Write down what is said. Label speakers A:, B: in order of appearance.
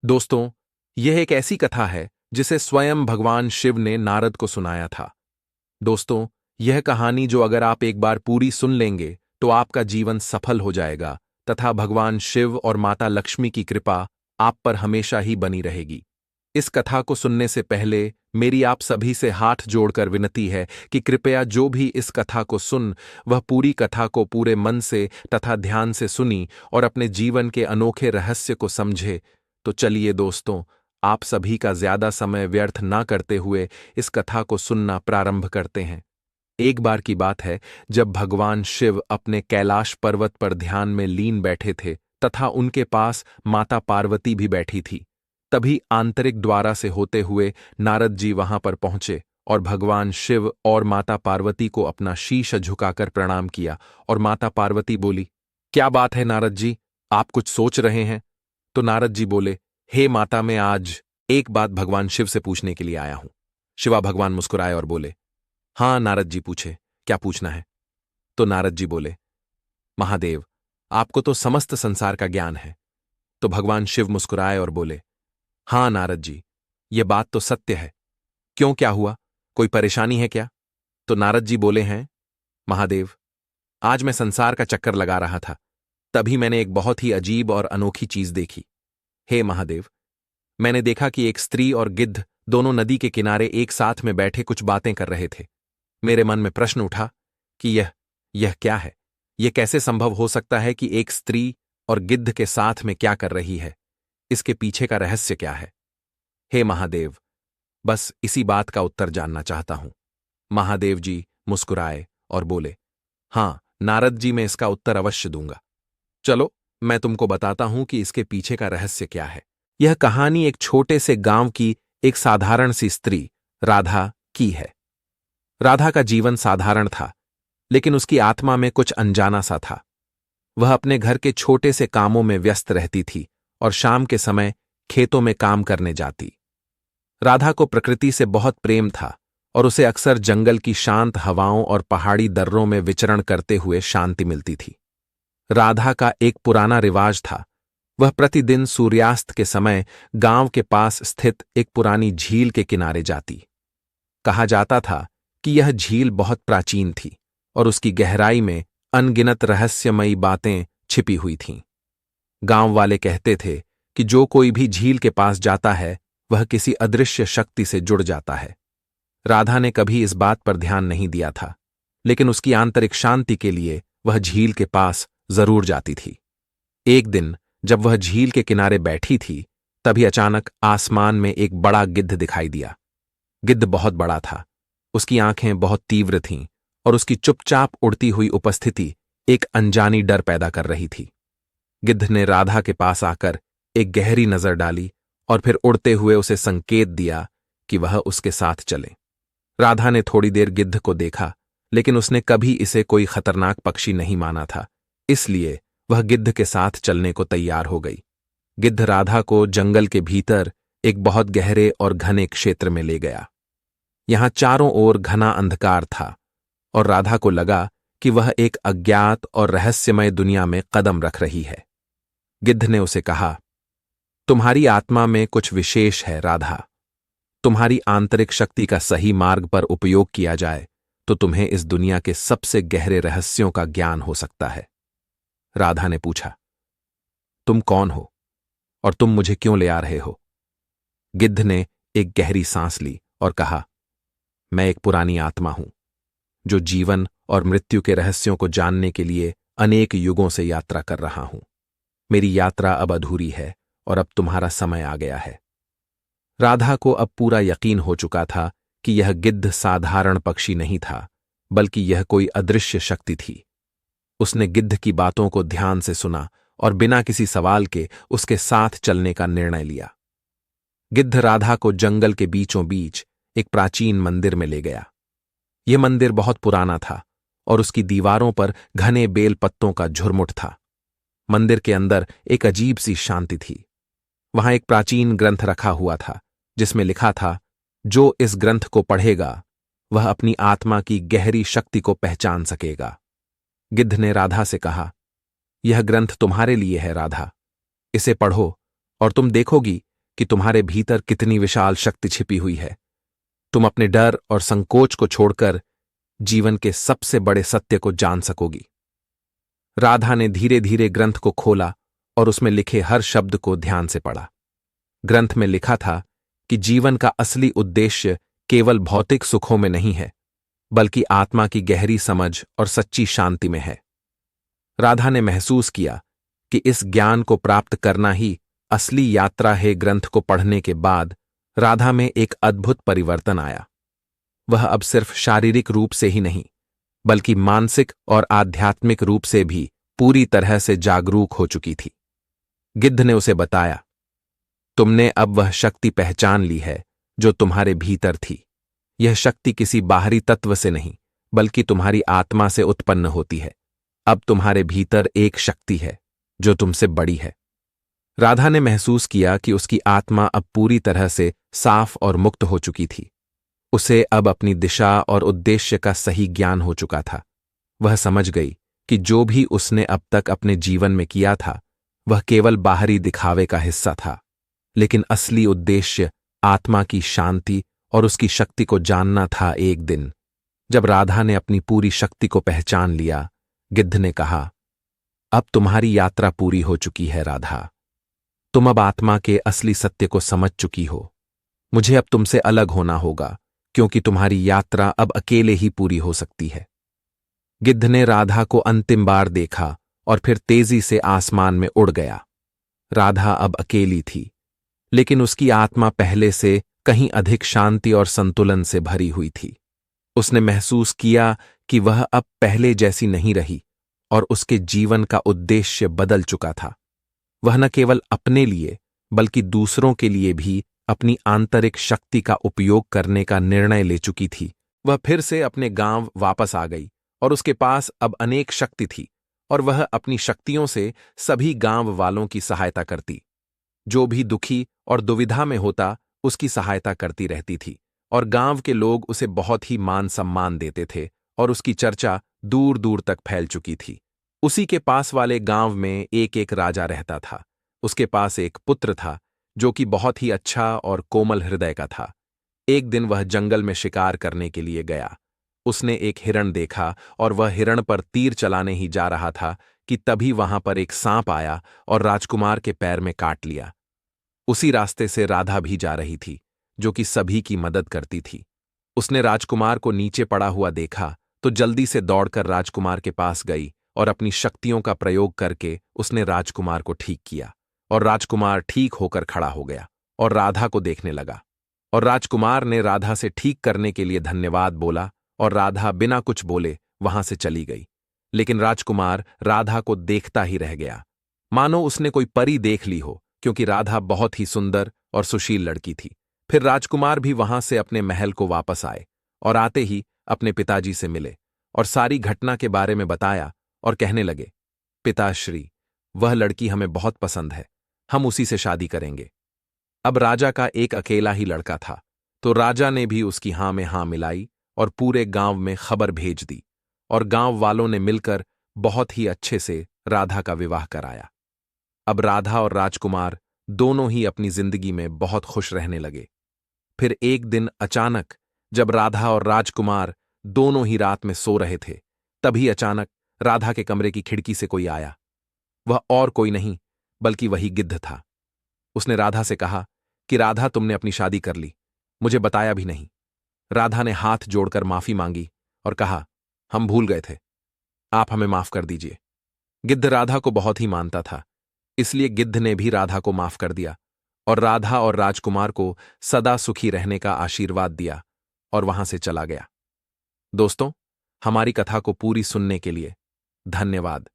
A: दोस्तों, यह एक ऐसी कथा है जिसे स्वयं भगवान शिव ने नारद को सुनाया था। दोस्तों, यह कहानी जो अगर आप एक बार पूरी सुन लेंगे तो आपका जीवन सफल हो जाएगा तथा भगवान शिव और माता लक्ष्मी की कृपा आप पर हमेशा ही बनी रहेगी। इस कथा को सुनने से पहले मेरी आप सभी से हाथ जोड़कर विनती है कि कृपया जो भी इस कथा को सुन वह पूरी कथा को पूरे मन से तथा ध्यान से सुनी और अपने जीवन के अनोखे रहस्य को समझे। तो चलिए दोस्तों, आप सभी का ज्यादा समय व्यर्थ ना करते हुए इस कथा को सुनना प्रारंभ करते हैं। एक बार की बात है जब भगवान शिव अपने कैलाश पर्वत पर ध्यान में लीन बैठे थे तथा उनके पास माता पार्वती भी बैठी थी। तभी आंतरिक द्वारा से होते हुए नारद जी वहां पर पहुंचे और भगवान शिव और माता पार्वती को अपना शीश झुकाकर प्रणाम किया। और माता पार्वती बोली, क्या बात है नारद जी, आप कुछ सोच रहे हैं? तो नारद जी बोले, हे माता, मैं आज एक बात भगवान शिव से पूछने के लिए आया हूं। शिवा भगवान मुस्कुराए और बोले, हाँ नारद जी पूछे, क्या पूछना है? तो नारद जी बोले, महादेव, आपको तो समस्त संसार का ज्ञान है। तो भगवान शिव मुस्कुराए और बोले, हाँ नारद जी, यह बात तो सत्य है। क्यों, क्या हुआ? कोई परेशानी है क्या? तो नारद जी बोले हैं, महादेव, आज मैं संसार का चक्कर लगा रहा था, तभी मैंने एक बहुत ही अजीब और अनोखी चीज देखी। हे महादेव, मैंने देखा कि एक स्त्री और गिद्ध दोनों नदी के किनारे एक साथ में बैठे कुछ बातें कर रहे थे। मेरे मन में प्रश्न उठा कि यह क्या है? यह कैसे संभव हो सकता है कि एक स्त्री और गिद्ध के साथ में क्या कर रही है? इसके पीछे का रहस्य क्या है? हे महादेव, बस इसी बात का उत्तर जानना चाहता हूं। महादेव जी मुस्कुराए और बोले, हाँ नारद जी, मैं इसका उत्तर अवश्य दूंगा। चलो, मैं तुमको बताता हूं कि इसके पीछे का रहस्य क्या है। यह कहानी एक छोटे से गांव की एक साधारण सी स्त्री राधा की है। राधा का जीवन साधारण था, लेकिन उसकी आत्मा में कुछ अनजाना सा था। वह अपने घर के छोटे से कामों में व्यस्त रहती थी और शाम के समय खेतों में काम करने जाती। राधा को प्रकृति से बहुत प्रेम था और उसे अक्सर जंगल की शांत हवाओं और पहाड़ी दर्रों में विचरण करते हुए शांति मिलती थी। राधा का एक पुराना रिवाज था, वह प्रतिदिन सूर्यास्त के समय गांव के पास स्थित एक पुरानी झील के किनारे जाती। कहा जाता था कि यह झील बहुत प्राचीन थी और उसकी गहराई में अनगिनत रहस्यमयी बातें छिपी हुई थीं। गांव वाले कहते थे कि जो कोई भी झील के पास जाता है वह किसी अदृश्य शक्ति से जुड़ जाता है। राधा ने कभी इस बात पर ध्यान नहीं दिया था, लेकिन उसकी आंतरिक शांति के लिए वह झील के पास जरूर जाती थी। एक दिन जब वह झील के किनारे बैठी थी, तभी अचानक आसमान में एक बड़ा गिद्ध दिखाई दिया। गिद्ध बहुत बड़ा था, उसकी आंखें बहुत तीव्र थीं और उसकी चुपचाप उड़ती हुई उपस्थिति एक अनजानी डर पैदा कर रही थी। गिद्ध ने राधा के पास आकर एक गहरी नजर डाली और फिर उड़ते हुए उसे संकेत दिया कि वह उसके साथ चले। राधा ने थोड़ी देर गिद्ध को देखा, लेकिन उसने कभी इसे कोई खतरनाक पक्षी नहीं माना था, इसलिए वह गिद्ध के साथ चलने को तैयार हो गई। गिद्ध राधा को जंगल के भीतर एक बहुत गहरे और घने क्षेत्र में ले गया। यहां चारों ओर घना अंधकार था और राधा को लगा कि वह एक अज्ञात और रहस्यमय दुनिया में कदम रख रही है। गिद्ध ने उसे कहा, तुम्हारी आत्मा में कुछ विशेष है राधा। तुम्हारी आंतरिक शक्ति का सही मार्ग पर उपयोग किया जाए तो तुम्हें इस दुनिया के सबसे गहरे रहस्यों का ज्ञान हो सकता है। राधा ने पूछा, तुम कौन हो और तुम मुझे क्यों ले आ रहे हो? गिद्ध ने एक गहरी सांस ली और कहा, मैं एक पुरानी आत्मा हूं जो जीवन और मृत्यु के रहस्यों को जानने के लिए अनेक युगों से यात्रा कर रहा हूं। मेरी यात्रा अब अधूरी है और अब तुम्हारा समय आ गया है। राधा को अब पूरा यकीन हो चुका था कि यह गिद्ध साधारण पक्षी नहीं था, बल्कि यह कोई अदृश्य शक्ति थी। उसने गिद्ध की बातों को ध्यान से सुना और बिना किसी सवाल के उसके साथ चलने का निर्णय लिया। गिद्ध राधा को जंगल के बीचों बीच एक प्राचीन मंदिर में ले गया। यह मंदिर बहुत पुराना था और उसकी दीवारों पर घने बेल पत्तों का झुरमुट था। मंदिर के अंदर एक अजीब सी शांति थी। वहां एक प्राचीन ग्रंथ रखा हुआ था जिसमें लिखा था, जो इस ग्रंथ को पढ़ेगा वह अपनी आत्मा की गहरी शक्ति को पहचान सकेगा। गिद्ध ने राधा से कहा, यह ग्रंथ तुम्हारे लिए है राधा, इसे पढ़ो और तुम देखोगी कि तुम्हारे भीतर कितनी विशाल शक्ति छिपी हुई है। तुम अपने डर और संकोच को छोड़कर जीवन के सबसे बड़े सत्य को जान सकोगी। राधा ने धीरे धीरे ग्रंथ को खोला और उसमें लिखे हर शब्द को ध्यान से पढ़ा। ग्रंथ में लिखा था कि जीवन का असली उद्देश्य केवल भौतिक सुखों में नहीं है, बल्कि आत्मा की गहरी समझ और सच्ची शांति में है। राधा ने महसूस किया कि इस ज्ञान को प्राप्त करना ही असली यात्रा है। ग्रंथ को पढ़ने के बाद राधा में एक अद्भुत परिवर्तन आया। वह अब सिर्फ शारीरिक रूप से ही नहीं, बल्कि मानसिक और आध्यात्मिक रूप से भी पूरी तरह से जागरूक हो चुकी थी। गिद्ध ने उसे बताया, तुमने अब वह शक्ति पहचान ली है जो तुम्हारे भीतर थी। यह शक्ति किसी बाहरी तत्व से नहीं, बल्कि तुम्हारी आत्मा से उत्पन्न होती है। अब तुम्हारे भीतर एक शक्ति है जो तुमसे बड़ी है। राधा ने महसूस किया कि उसकी आत्मा अब पूरी तरह से साफ और मुक्त हो चुकी थी। उसे अब अपनी दिशा और उद्देश्य का सही ज्ञान हो चुका था। वह समझ गई कि जो भी उसने अब तक अपने जीवन में किया था वह केवल बाहरी दिखावे का हिस्सा था, लेकिन असली उद्देश्य आत्मा की शांति और उसकी शक्ति को जानना था। एक दिन जब राधा ने अपनी पूरी शक्ति को पहचान लिया, गिद्ध ने कहा, अब तुम्हारी यात्रा पूरी हो चुकी है राधा। तुम अब आत्मा के असली सत्य को समझ चुकी हो। मुझे अब तुमसे अलग होना होगा, क्योंकि तुम्हारी यात्रा अब अकेले ही पूरी हो सकती है। गिद्ध ने राधा को अंतिम बार देखा और फिर तेजी से आसमान में उड़ गया। राधा अब अकेली थी, लेकिन उसकी आत्मा पहले से कहीं अधिक शांति और संतुलन से भरी हुई थी। उसने महसूस किया कि वह अब पहले जैसी नहीं रही और उसके जीवन का उद्देश्य बदल चुका था। वह न केवल अपने लिए बल्कि दूसरों के लिए भी अपनी आंतरिक शक्ति का उपयोग करने का निर्णय ले चुकी थी। वह फिर से अपने गांव वापस आ गई और उसके पास अब अनेक शक्ति थी और वह अपनी शक्तियों से सभी गांव वालों की सहायता करती। जो भी दुखी और दुविधा में होता उसकी सहायता करती रहती थी और गांव के लोग उसे बहुत ही मान सम्मान देते थे और उसकी चर्चा दूर दूर तक फैल चुकी थी। उसी के पास वाले गांव में एक राजा रहता था। उसके पास एक पुत्र था जो कि बहुत ही अच्छा और कोमल हृदय का था। एक दिन वह जंगल में शिकार करने के लिए गया। उसने एक हिरण देखा और वह हिरण पर तीर चलाने ही जा रहा था कि तभी वहां पर एक सांप आया और राजकुमार के पैर में काट लिया। उसी रास्ते से राधा भी जा रही थी, जो कि सभी की मदद करती थी। उसने राजकुमार को नीचे पड़ा हुआ देखा तो जल्दी से दौड़कर राजकुमार के पास गई और अपनी शक्तियों का प्रयोग करके उसने राजकुमार को ठीक किया और राजकुमार ठीक होकर खड़ा हो गया और राधा को देखने लगा। और राजकुमार ने राधा से ठीक करने के लिए धन्यवाद बोला और राधा बिना कुछ बोले वहां से चली गई। लेकिन राजकुमार राधा को देखता ही रह गया, मानो उसने कोई परी देख ली हो, क्योंकि राधा बहुत ही सुंदर और सुशील लड़की थी। फिर राजकुमार भी वहां से अपने महल को वापस आए और आते ही अपने पिताजी से मिले और सारी घटना के बारे में बताया और कहने लगे, पिताश्री, वह लड़की हमें बहुत पसंद है, हम उसी से शादी करेंगे। अब राजा का एक अकेला ही लड़का था, तो राजा ने भी उसकी हां में हां मिलाई और पूरे गांव में खबर भेज दी और गांव वालों ने मिलकर बहुत ही अच्छे से राधा का विवाह कराया। अब राधा और राजकुमार दोनों ही अपनी जिंदगी में बहुत खुश रहने लगे। फिर एक दिन अचानक जब राधा और राजकुमार दोनों ही रात में सो रहे थे, तभी अचानक राधा के कमरे की खिड़की से कोई आया। वह और कोई नहीं बल्कि वही गिद्ध था। उसने राधा से कहा कि राधा, तुमने अपनी शादी कर ली, मुझे बताया भी नहीं। राधा ने हाथ जोड़कर माफी मांगी और कहा, हम भूल गए थे, आप हमें माफ कर दीजिए। गिद्ध राधा को बहुत ही मानता था, इसलिए गिद्ध ने भी राधा को माफ कर दिया और राधा और राजकुमार को सदा सुखी रहने का आशीर्वाद दिया और वहां से चला गया। दोस्तों, हमारी कथा को पूरी सुनने के लिए धन्यवाद।